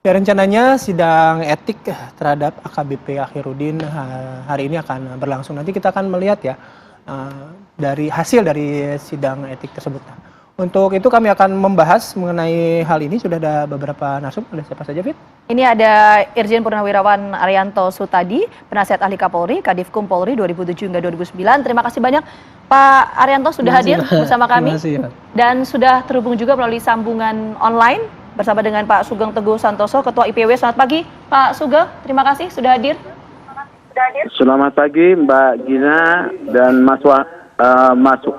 Ya, rencananya sidang etik terhadap AKBP Akhirudin hari ini akan berlangsung. Nanti kita akan melihat ya dari hasil dari sidang etik tersebut. Nah, untuk itu kami akan membahas mengenai hal ini. Sudah ada beberapa narasumber. Ada siapa saja, Fit? Ini ada Irjen Purnawirawan Arianto Sutadi, penasihat ahli Kapolri, Kadifkum Polri 2007 hingga 2009. Terima kasih banyak Pak Arianto sudah hadir bersama kami. Dan sudah terhubung juga melalui sambungan online bersama dengan Pak Sugeng Teguh Santoso, Ketua IPW. Selamat pagi Pak Sugeng, terima kasih sudah hadir. Selamat pagi Mbak Gina dan Mas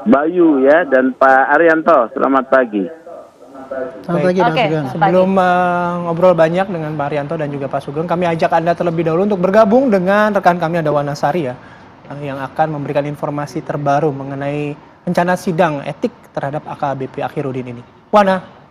Bayu ya, dan Pak Arianto. Selamat pagi. Selamat pagi, Pak Sugeng. Sebelum ngobrol banyak dengan Pak Arianto dan juga Pak Sugeng, kami ajak Anda terlebih dahulu untuk bergabung dengan rekan kami ada Wana Sari ya, yang akan memberikan informasi terbaru mengenai rencana sidang etik terhadap AKBP Akhirudin ini. Wana.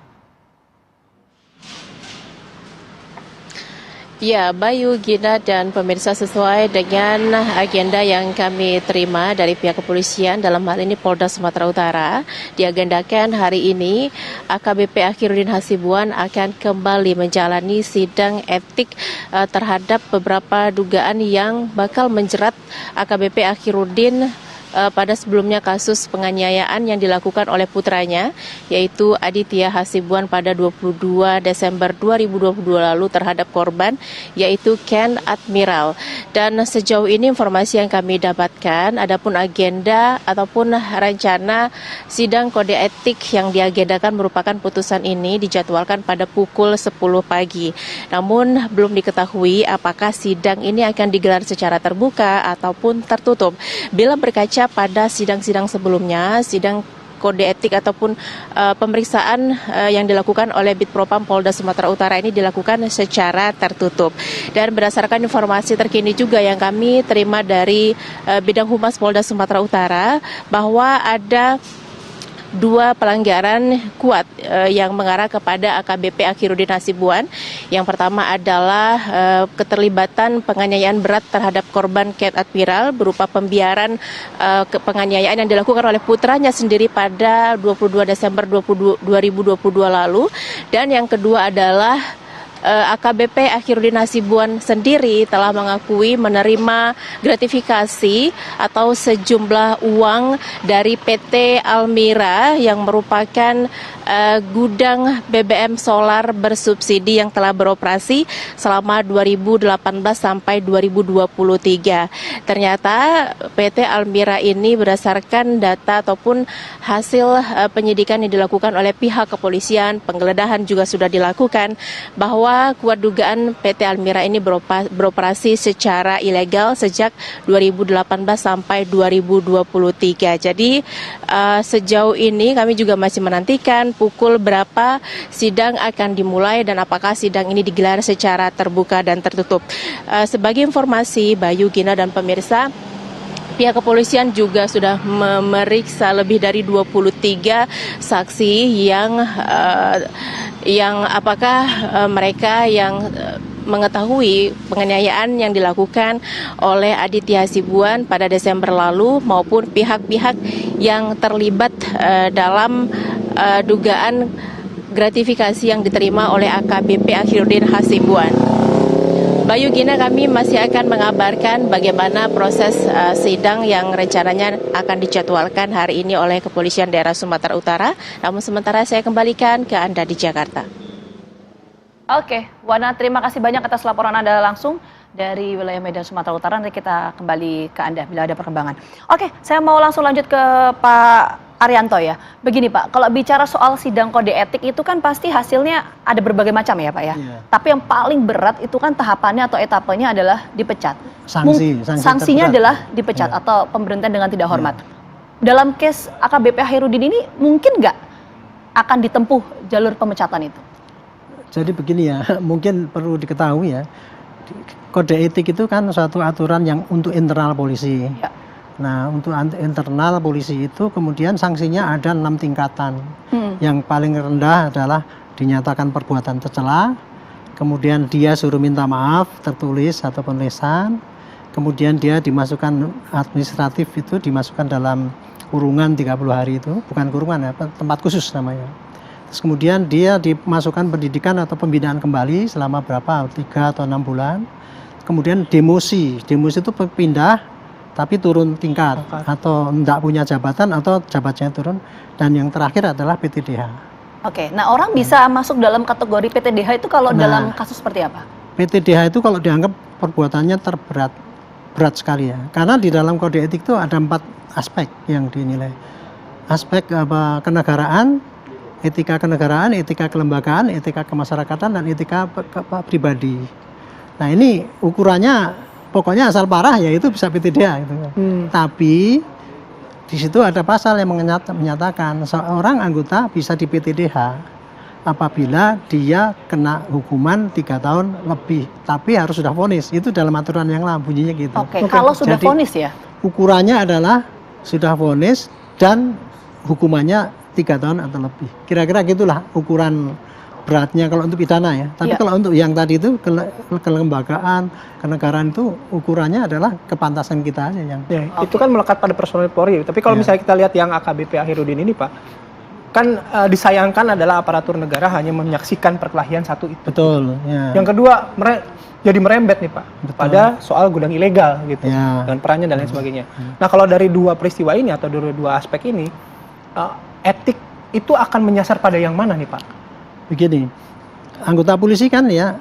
Ya, Bayu, Gina, dan pemirsa, sesuai dengan agenda yang kami terima dari pihak kepolisian, dalam hal ini Polda Sumatera Utara, diagendakan hari ini AKBP Akhirudin Hasibuan akan kembali menjalani sidang etik terhadap beberapa dugaan yang bakal menjerat AKBP Akhirudin pada sebelumnya kasus penganiayaan yang dilakukan oleh putranya, yaitu Aditya Hasibuan pada 22 Desember 2022 lalu terhadap korban, yaitu Ken Admiral. Dan sejauh ini informasi yang kami dapatkan, adapun agenda ataupun rencana sidang kode etik yang diagendakan merupakan putusan ini dijadwalkan pada pukul 10 pagi. Namun belum diketahui apakah sidang ini akan digelar secara terbuka ataupun tertutup. Bila berkaca pada sidang-sidang sebelumnya, sidang kode etik ataupun pemeriksaan yang dilakukan oleh Bitpropam Polda Sumatera Utara ini dilakukan secara tertutup. Dan berdasarkan informasi terkini juga yang kami terima dari Bidang Humas Polda Sumatera Utara, bahwa ada dua pelanggaran kuat yang mengarah kepada AKBP Akhirudin Hasibuan. Yang pertama adalah keterlibatan penganiayaan berat terhadap korban Ken Admiral berupa pembiaran penganiayaan yang dilakukan oleh putranya sendiri pada 22 Desember 2022 lalu. Dan yang kedua adalah AKBP Akhirudin Hasibuan sendiri telah mengakui menerima gratifikasi atau sejumlah uang dari PT Almira yang merupakan gudang BBM solar bersubsidi yang telah beroperasi selama 2018 sampai 2023. Ternyata PT Almira ini berdasarkan data ataupun hasil penyidikan yang dilakukan oleh pihak kepolisian, penggeledahan juga sudah dilakukan, bahwa kuat dugaan PT Almira ini beroperasi secara ilegal sejak 2018 sampai 2023. Jadi sejauh ini kami juga masih menantikan pukul berapa sidang akan dimulai dan apakah sidang ini digelar secara terbuka dan tertutup. Sebagai informasi, Bayu, Gina, dan pemirsa, pihak kepolisian juga sudah memeriksa lebih dari 23 saksi yang apakah mereka yang mengetahui penganiayaan yang dilakukan oleh Aditya Hasibuan pada Desember lalu maupun pihak-pihak yang terlibat dalam dugaan gratifikasi yang diterima oleh AKBP Akhirudin Hasibuan. Bayu, Gina, kami masih akan mengabarkan bagaimana proses sidang yang rencananya akan dijadwalkan hari ini oleh Kepolisian Daerah Sumatera Utara. Namun sementara saya kembalikan ke Anda di Jakarta. Oke, Wana, terima kasih banyak atas laporan Anda langsung dari wilayah Medan, Sumatera Utara. Nanti kita kembali ke Anda bila ada perkembangan. Oke, saya mau langsung lanjut ke Pak Arianto ya. Begini Pak, kalau bicara soal sidang kode etik itu kan pasti hasilnya ada berbagai macam ya Pak ya. Tapi yang paling berat itu kan tahapannya atau etapenya adalah dipecat. Sanksinya adalah dipecat atau pemberhentian dengan tidak hormat. Dalam case AKBP Akhirudin ini mungkin nggak akan ditempuh jalur pemecatan itu? Jadi begini ya, mungkin perlu diketahui ya, kode etik itu kan suatu aturan yang untuk internal polisi. Ya. Nah, untuk internal polisi itu kemudian sanksinya ada 6 tingkatan. Yang paling rendah adalah dinyatakan perbuatan tercela, kemudian dia suruh minta maaf tertulis ataupun lisan, kemudian dia dimasukkan administratif, itu dimasukkan dalam kurungan 30 hari itu, bukan kurungan ya, tempat khusus namanya. Terus kemudian dia dimasukkan pendidikan atau pembinaan kembali selama berapa, 3 atau 6 bulan. Kemudian demosi itu pindah tapi turun tingkat atau tidak punya jabatan atau jabatannya turun. Dan yang terakhir adalah PTDH. Oke, nah orang bisa masuk dalam kategori PTDH itu kalau dalam kasus seperti apa? PTDH itu kalau dianggap perbuatannya berat sekali ya. Karena di dalam kode etik itu ada 4 aspek yang dinilai. Aspek kenegaraan, etika kenegaraan, etika kelembagaan, etika kemasyarakatan, dan etika pribadi. Nah ini ukurannya pokoknya asal parah ya itu bisa PTDH gitu. Tapi di situ ada pasal yang menyatakan seorang anggota bisa di PTDH apabila dia kena hukuman 3 tahun lebih, tapi harus sudah vonis. Itu dalam aturan yang lama bunyinya gitu. Oke. Kalau sudah vonis ya? Ukurannya adalah sudah vonis dan hukumannya 3 tahun atau lebih. Kira-kira gitulah ukuran beratnya kalau untuk pidana ya. Tapi kalau untuk yang tadi itu kelembagaan, kenegaraan itu ukurannya adalah kepantasan kita aja yang. Ya, itu kan melekat pada personil Polri. Tapi kalau misalnya kita lihat yang AKBP Akhirudin ini Pak, kan disayangkan adalah aparatur negara hanya menyaksikan perkelahian satu itu. Betul. Ya. Yang kedua jadi merembet nih Pak pada soal gudang ilegal gitu dan perannya dan lain sebagainya. Nah kalau dari 2 peristiwa ini atau dari 2 aspek ini etik itu akan menyasar pada yang mana nih Pak? Begini, anggota polisi kan ya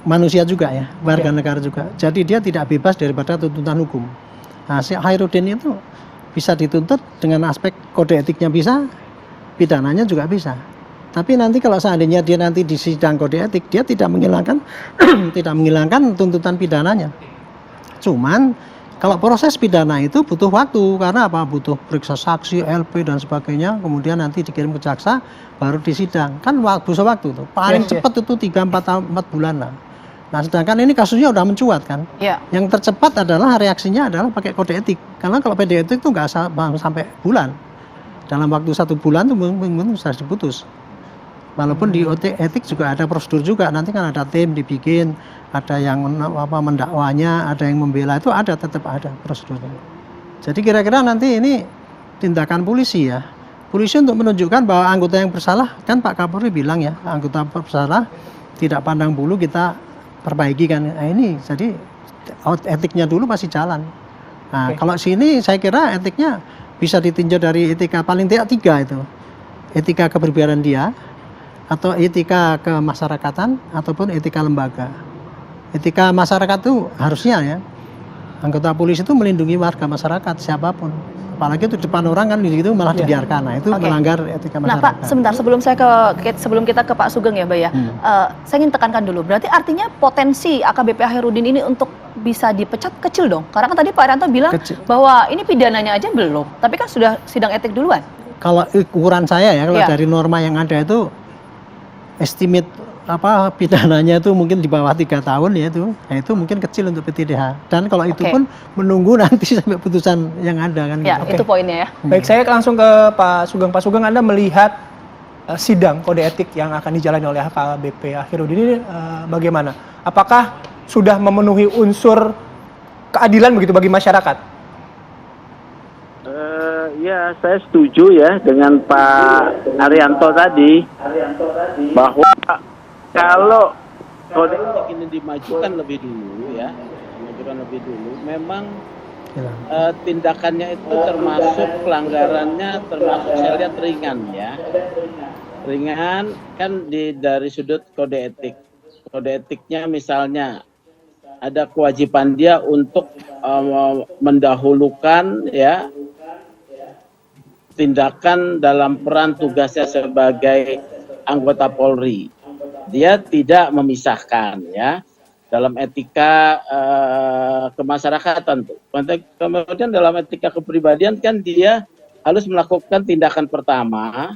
manusia juga ya, warga negara juga. Jadi dia tidak bebas daripada tuntutan hukum. Nah si Akhirudin itu bisa dituntut dengan aspek kode etiknya bisa, pidananya juga bisa. Tapi nanti kalau seandainya dia nanti di sidang kode etik, dia tidak menghilangkan tidak menghilangkan tuntutan pidananya. Cuman kalau proses pidana itu butuh waktu karena apa? Butuh periksa saksi, LP dan sebagainya, kemudian nanti dikirim ke jaksa baru disidang. Kan butuh waktu tuh. Paling cepat itu 3-4 bulan lah. Nah, sedangkan ini kasusnya udah mencuat kan. Yang tercepat adalah reaksinya adalah pakai kode etik. Karena kalau kode etik itu nggak sampai bulan. Dalam waktu 1 bulan itu mungkin bisa diputus. Walaupun di etik juga ada prosedur juga, nanti kan ada tim dibikin, ada yang mendakwanya, ada yang membela, itu tetap ada prosedurnya. Jadi kira-kira nanti ini tindakan polisi ya. Polisi untuk menunjukkan bahwa anggota yang bersalah, kan Pak Kapolri bilang ya, anggota bersalah tidak pandang bulu kita perbaiki kan. Nah ini jadi etiknya dulu masih jalan. Nah kalau sini saya kira etiknya bisa ditinjau dari etika paling tidak 3 itu. Etika kepribadian dia, atau etika kemasyarakatan, ataupun etika lembaga. Etika masyarakat itu harusnya ya, anggota polisi itu melindungi warga masyarakat siapapun. Apalagi itu depan orang kan di situ malah dibiarkan. Nah itu melanggar etika masyarakat. Nah Pak, sebentar sebelum kita ke Pak Sugeng ya Mbak ya, saya ingin tekankan dulu. Berarti artinya potensi AKBP Akhirudin ini untuk bisa dipecat kecil dong. Karena kan tadi Pak Arianto bilang bahwa ini pidananya aja belum, tapi kan sudah sidang etik duluan. Kalau ukuran saya ya, kalau dari norma yang ada itu estimate pidananya itu mungkin di bawah 3 tahun ya itu. Nah itu mungkin kecil untuk PTDH. Dan kalau itu pun menunggu nanti sampai putusan yang ada kan. Ya, itu poinnya ya. Baik, saya langsung ke Pak Sugeng. Pak Sugeng, Anda melihat sidang kode etik yang akan dijalani oleh AKBP Akhirudin ini bagaimana? Apakah sudah memenuhi unsur keadilan begitu bagi masyarakat? Ya, saya setuju ya dengan Pak Arianto tadi bahwa kalau kode etik ini dimajukan lebih dulu ya, memang tindakannya itu termasuk pelanggarannya termasuk saya lihat ringan ya. Ringan kan dari sudut kode etik. Kode etiknya misalnya ada kewajiban dia untuk mendahulukan ya tindakan dalam peran tugasnya sebagai anggota Polri. Dia tidak memisahkan ya dalam etika kemasyarakatan tuh. Kemudian dalam etika kepribadian kan dia harus melakukan tindakan pertama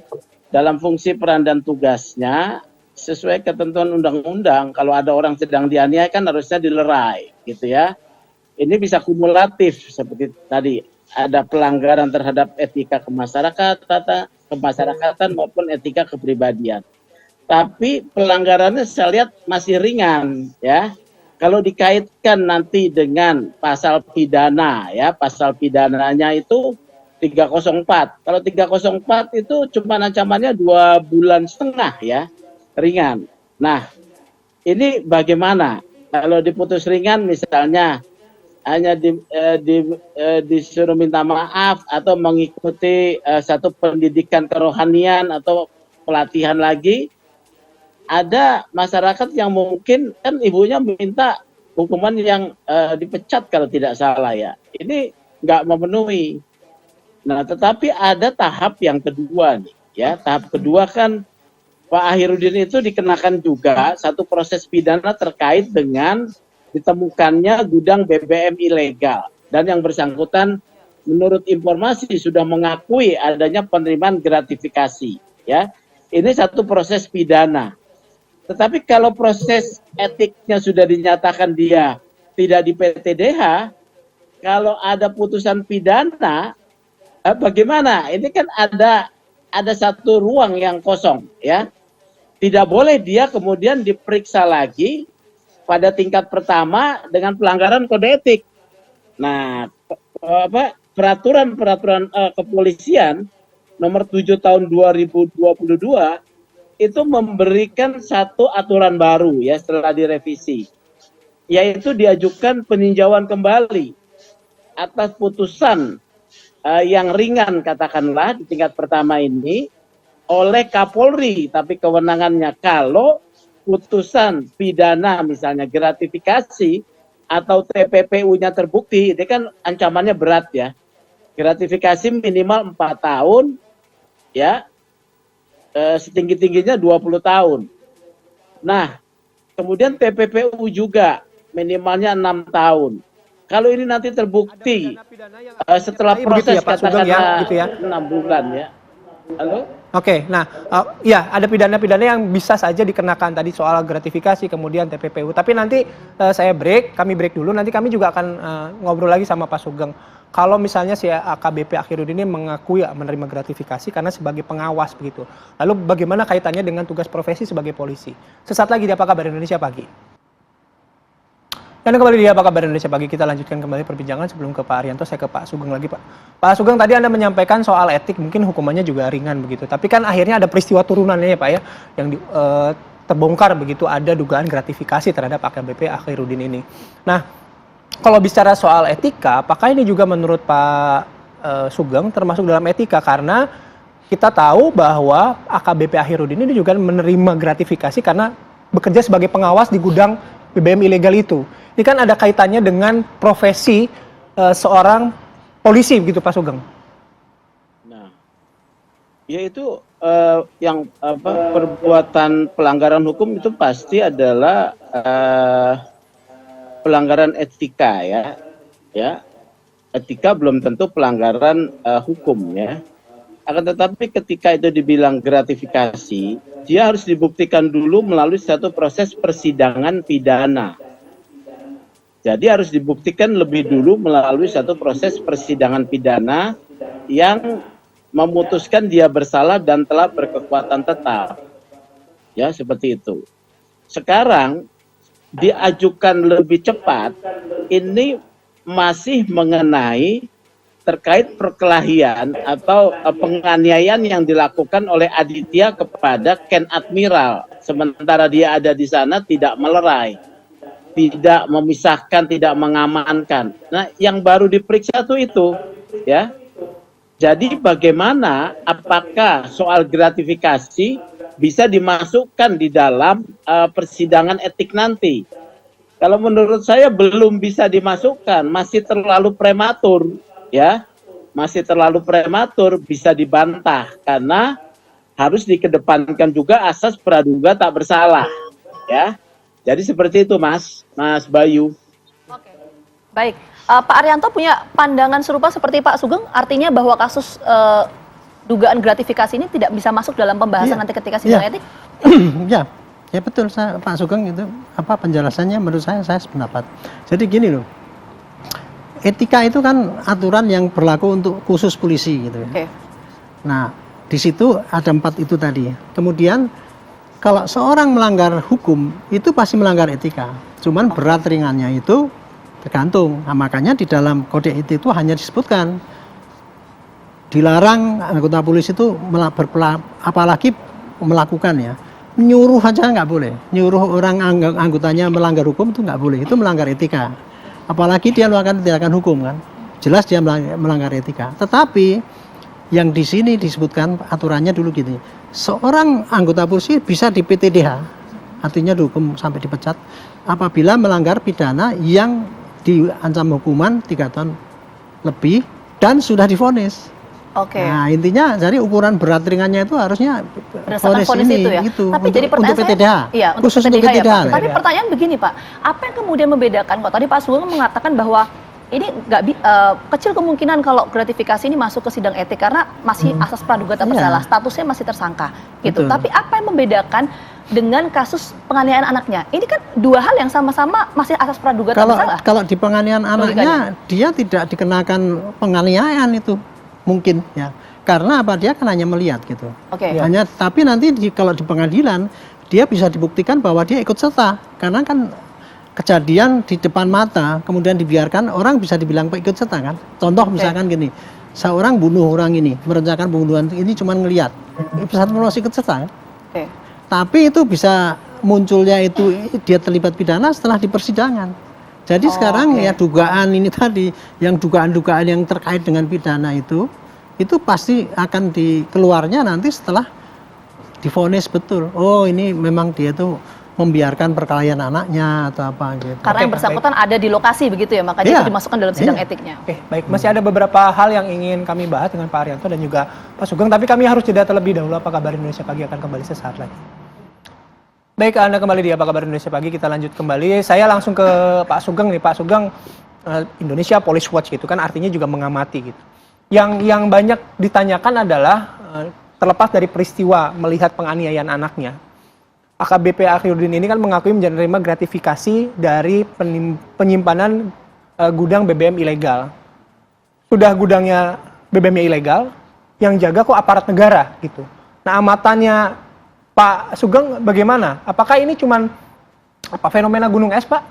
dalam fungsi peran dan tugasnya sesuai ketentuan undang-undang. Kalau ada orang sedang dianiaya kan harusnya dilerai gitu ya. Ini bisa kumulatif seperti tadi. Ada pelanggaran terhadap etika kemasyarakatan maupun etika kepribadian. Tapi pelanggarannya saya lihat masih ringan ya. Kalau dikaitkan nanti dengan pasal pidana ya, pasal pidananya itu 304. Kalau 304 itu cuma ancamannya 2,5 bulan ya, ringan. Nah, ini bagaimana? Kalau diputus ringan misalnya hanya disuruh minta maaf atau mengikuti satu pendidikan kerohanian atau pelatihan lagi, ada masyarakat yang mungkin kan ibunya minta hukuman yang dipecat kalau tidak salah ya. Ini nggak memenuhi. Nah, tetapi ada tahap yang kedua nih, ya. Tahap kedua kan Pak Ahirudin itu dikenakan juga satu proses pidana terkait dengan ditemukannya gudang BBM ilegal dan yang bersangkutan menurut informasi sudah mengakui adanya penerimaan gratifikasi, ya. Ini satu proses pidana. Tetapi kalau proses etiknya sudah dinyatakan dia tidak di PTDH, kalau ada putusan pidana, bagaimana? Ini kan ada satu ruang yang kosong, ya. Tidak boleh dia kemudian diperiksa lagi pada tingkat pertama dengan pelanggaran kode etik. Nah, peraturan kepolisian nomor 7 tahun 2022 itu memberikan satu aturan baru ya setelah direvisi, yaitu diajukan peninjauan kembali atas putusan yang ringan katakanlah di tingkat pertama ini oleh Kapolri, tapi kewenangannya kalau putusan pidana misalnya gratifikasi atau TPPU-nya terbukti, ini kan ancamannya berat ya. Gratifikasi minimal 4 tahun, ya, setinggi-tingginya 20 tahun. Nah, kemudian TPPU juga minimalnya 6 tahun. Kalau ini nanti terbukti setelah proses ya, katakanlah ya, gitu ya. 6 bulan ya. Halo? Oke, nah ya ada pidana-pidana yang bisa saja dikenakan tadi soal gratifikasi kemudian TPPU. Tapi nanti kami break dulu. Nanti kami juga akan ngobrol lagi sama Pak Sugeng. Kalau misalnya si AKBP Ahirudin ini mengakui menerima gratifikasi karena sebagai pengawas begitu. Lalu bagaimana kaitannya dengan tugas profesi sebagai polisi? Sesaat lagi di Apa Kabar Indonesia Pagi. Dan kembali di Apa Kabar Indonesia Pagi, kita lanjutkan kembali perbincangan. Sebelum ke Pak Arianto, saya ke Pak Sugeng lagi, Pak. Pak Sugeng, tadi Anda menyampaikan soal etik, mungkin hukumannya juga ringan begitu. Tapi kan akhirnya ada peristiwa turunannya ya Pak ya, yang terbongkar begitu, ada dugaan gratifikasi terhadap AKBP Ahirudin ini. Nah, kalau bicara soal etika, apakah ini juga menurut Pak Sugeng termasuk dalam etika? Karena kita tahu bahwa AKBP Ahirudin ini juga menerima gratifikasi karena bekerja sebagai pengawas di gudang BBM ilegal itu. Ini kan ada kaitannya dengan profesi seorang polisi begitu Pak Sugeng. Nah, yaitu yang perbuatan pelanggaran hukum itu pasti adalah pelanggaran etika ya. Ya. Etika belum tentu pelanggaran hukum ya. Akan tetapi ketika itu dibilang gratifikasi, dia harus dibuktikan dulu melalui satu proses persidangan pidana. Jadi harus dibuktikan lebih dulu melalui satu proses persidangan pidana yang memutuskan dia bersalah dan telah berkekuatan tetap. Ya, seperti itu. Sekarang diajukan lebih cepat, ini masih mengenai terkait perkelahian atau penganiayaan yang dilakukan oleh Aditya kepada Ken Admiral. Sementara dia ada di sana tidak melerai, tidak memisahkan, tidak mengamankan. Nah, yang baru diperiksa itu ya. Jadi bagaimana, apakah soal gratifikasi bisa dimasukkan di dalam persidangan etik nanti? Kalau menurut saya belum bisa dimasukkan, masih terlalu prematur. Ya, masih terlalu prematur, bisa dibantah karena harus dikedepankan juga asas praduga tak bersalah. Ya, jadi seperti itu, Mas Bayu. Oke, baik. Pak Arianto punya pandangan serupa seperti Pak Sugeng, artinya bahwa kasus dugaan gratifikasi ini tidak bisa masuk dalam pembahasan nanti ketika sidang etik? Ya betul, Pak Sugeng itu penjelasannya menurut saya sependapat. Jadi gini loh. Etika itu kan aturan yang berlaku untuk khusus polisi gitu ya. Okay. Nah, di situ ada 4 itu tadi. Kemudian kalau seorang melanggar hukum itu pasti melanggar etika. Cuman berat ringannya itu tergantung. Nah, makanya di dalam kode etik itu hanya disebutkan dilarang anggota polisi itu apalagi melakukan ya, nyuruh aja nggak boleh, nyuruh orang anggotanya melanggar hukum itu nggak boleh, itu melanggar etika. Apalagi dia melakukan tindakan hukum kan, jelas dia melanggar etika. Tetapi yang di sini disebutkan aturannya dulu gini, seorang anggota polisi bisa di PTDH, artinya dihukum sampai dipecat apabila melanggar pidana yang diancam hukuman 3 tahun lebih dan sudah divonis. Oke. Nah intinya jadi ukuran berat ringannya itu harusnya Berdasarkan vonis itu ya. Tapi jadi untuk PTDH. Iya, untuk Khusus PTDH, untuk PTDH ya, Pak. ya. Tapi pertanyaan begini Pak, apa yang kemudian membedakan kok tadi Pak Sugeng mengatakan bahwa ini kecil kemungkinan kalau gratifikasi ini masuk ke sidang etik karena masih asas praduga tak bersalah, statusnya masih tersangka gitu. Betul. Tapi apa yang membedakan dengan kasus penganiayaan anaknya? Ini kan dua hal yang sama-sama masih asas praduga tak bersalah. Kalau di penganiayaan anaknya dia tidak dikenakan penganiayaan itu mungkin ya. Karena apa, dia kan hanya melihat gitu. Oke. Hanya tapi nanti kalau di pengadilan dia bisa dibuktikan bahwa dia ikut serta karena kan kejadian di depan mata kemudian dibiarkan, orang bisa dibilang ikut serta kan. Contoh misalkan gini, seorang bunuh orang ini, merencanakan pembunuhan ini cuma ngelihat, bisa termasuk ikut serta kan? Oke. Tapi itu bisa munculnya itu dia terlibat pidana setelah di persidangan. Jadi sekarang ya dugaan ini tadi, yang dugaan-dugaan yang terkait dengan pidana itu pasti akan dikeluarnya nanti setelah divonis betul. Oh ini memang dia tuh membiarkan perkelahian anaknya atau apa gitu. Karena yang bersangkutan ada di lokasi begitu ya, makanya itu dimasukkan dalam sidang etiknya. Oke, baik. Masih ada beberapa hal yang ingin kami bahas dengan Pak Arianto dan juga Pak Sugeng, tapi kami harus jeda terlebih dahulu. Apa Kabar Indonesia Pagi akan kembali sesaat lagi. Baik, Anda kembali di Apa Kabar Indonesia Pagi, kita lanjut kembali. Saya langsung ke Pak Sugeng nih. Pak Sugeng, Indonesia Police Watch gitu kan artinya juga mengamati gitu. Yang banyak ditanyakan adalah terlepas dari peristiwa melihat penganiayaan anaknya, AKBP Akhirudin ini kan mengakui menerima gratifikasi dari penyimpanan gudang BBM ilegal. Sudah gudangnya BBM ilegal, yang jaga kok aparat negara gitu. Nah, amatannya Pak Sugeng bagaimana? Apakah ini cuman fenomena gunung es, Pak?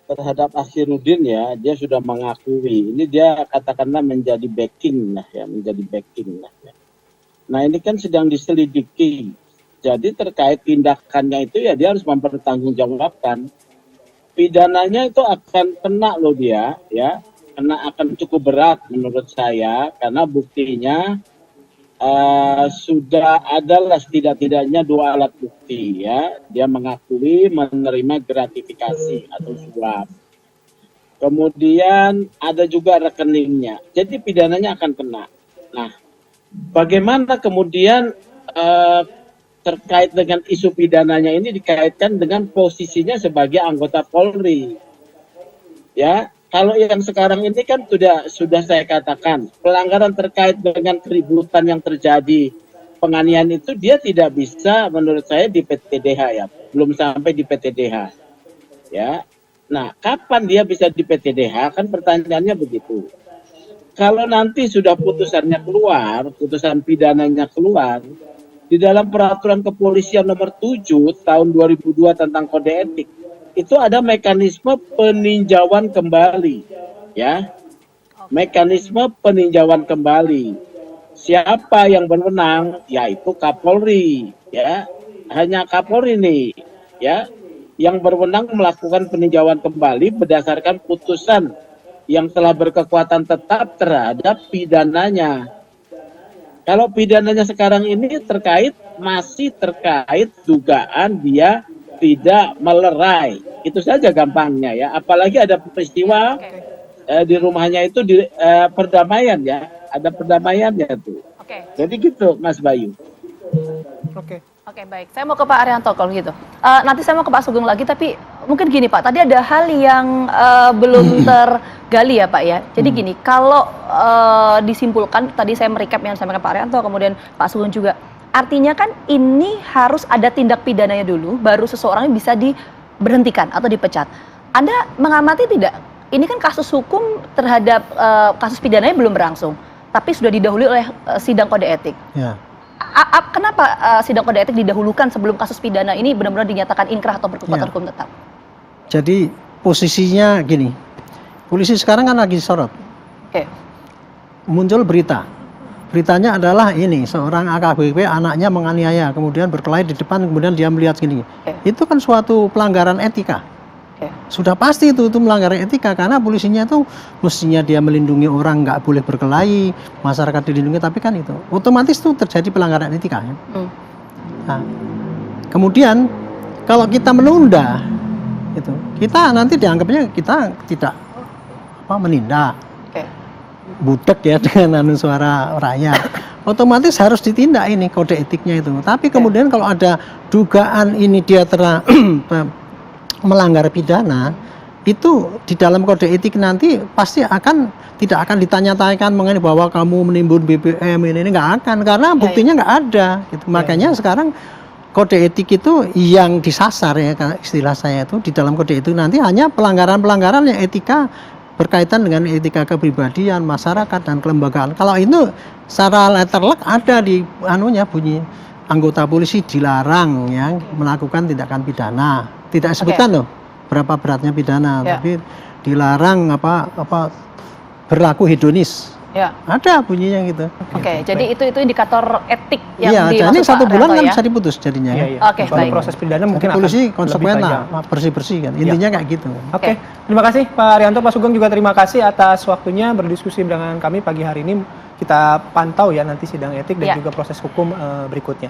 Terhadap Akhirudin ya, dia sudah mengakui. Ini dia katakanlah menjadi backing lah ya, menjadi backing lah ya. Nah ini kan sedang diselidiki. Jadi terkait tindakannya itu ya dia harus mempertanggungjawabkan. Pidananya itu akan kena loh dia, ya, akan cukup berat menurut saya karena buktinya sudah adalah setidak-tidaknya 2 alat bukti ya. Dia mengakui menerima gratifikasi atau suap. Kemudian ada juga rekeningnya. Jadi pidananya akan kena. Nah, bagaimana kemudian terkait dengan isu pidananya ini dikaitkan dengan posisinya sebagai anggota Polri? Ya. Kalau yang sekarang ini kan sudah saya katakan, pelanggaran terkait dengan keributan yang terjadi, penganiayaan itu dia tidak bisa menurut saya di PTDH ya, belum sampai di PTDH. Ya. Nah, kapan dia bisa di PTDH? Kan pertanyaannya begitu. Kalau nanti sudah putusannya keluar, putusan pidananya keluar, di dalam peraturan kepolisian nomor 7 tahun 2002 tentang kode etik, itu ada mekanisme peninjauan kembali, ya, mekanisme peninjauan kembali. Siapa yang berwenang? Yaitu Kapolri, ya, hanya Kapolri nih, ya, yang berwenang melakukan peninjauan kembali berdasarkan putusan yang telah berkekuatan tetap terhadap pidananya. Kalau pidananya sekarang ini masih terkait dugaan dia tidak melerai. Itu saja gampangnya ya. Apalagi ada peristiwa di rumahnya itu di perdamaian ya. Ada perdamaiannya tuh. Jadi gitu Mas Bayu. Oke, baik. Saya mau ke Pak Arianto kalau gitu. Nanti saya mau ke Pak Sugeng lagi, tapi mungkin gini Pak, tadi ada hal yang belum tergali ya Pak ya. Jadi gini, kalau disimpulkan, tadi saya merecap yang disampaikan Pak Arianto, kemudian Pak Sugeng juga. Artinya kan ini harus ada tindak pidananya dulu, baru seseorang bisa diberhentikan atau dipecat. Anda mengamati tidak? Ini kan kasus hukum terhadap kasus pidananya belum berlangsung, tapi sudah didahului oleh sidang kode etik. Ya. Kenapa sidang kode etik didahulukan sebelum kasus pidana ini benar-benar dinyatakan inkrah atau berkekuatan hukum tetap? Jadi posisinya gini, polisi sekarang kan lagi sorot. Oke. Muncul berita. Beritanya adalah ini, seorang AKBP anaknya menganiaya, kemudian berkelahi di depan, kemudian dia melihat gini. Itu kan suatu pelanggaran etika. Sudah pasti itu melanggar etika, karena polisinya itu mestinya dia melindungi orang, nggak boleh berkelahi, masyarakat dilindungi, tapi kan itu otomatis itu terjadi pelanggaran etika. Ya. Nah, kemudian kalau kita menunda, itu kita nanti dianggapnya kita tidak menindak, butek ya dengan suara rakyat. Otomatis harus ditindak ini kode etiknya itu. Tapi kemudian kalau ada dugaan ini dia melanggar pidana, itu di dalam kode etik nanti pasti tidak akan ditanya-tanyakan mengenai bahwa kamu menimbun BBM ini nggak akan, karena buktinya nggak ada. Gitu. Makanya sekarang kode etik itu yang disasar ya, istilah saya itu di dalam kode itu nanti hanya pelanggaran-pelanggaran yang etika berkaitan dengan etika kepribadian, masyarakat dan kelembagaan. Kalau itu secara letterlock ada di bunyi anggota polisi dilarang ya melakukan tindakan pidana. Tidak sebutkan loh berapa beratnya pidana, tapi dilarang berlaku hedonis. Ya. Ada bunyinya gitu. Oke, jadi itu indikator etik yang dimaksud jadi 1 bulan kan ya? bisa diputus jadinya. Oke, baik. Proses pidana mungkin polisi akan konsekuen lebih lah, bersih-bersih kan. Intinya kayak gitu. Oke, terima kasih Pak Arianto, Pak Sugeng juga terima kasih atas waktunya berdiskusi dengan kami pagi hari ini. Kita pantau ya nanti sidang etik dan juga proses hukum berikutnya.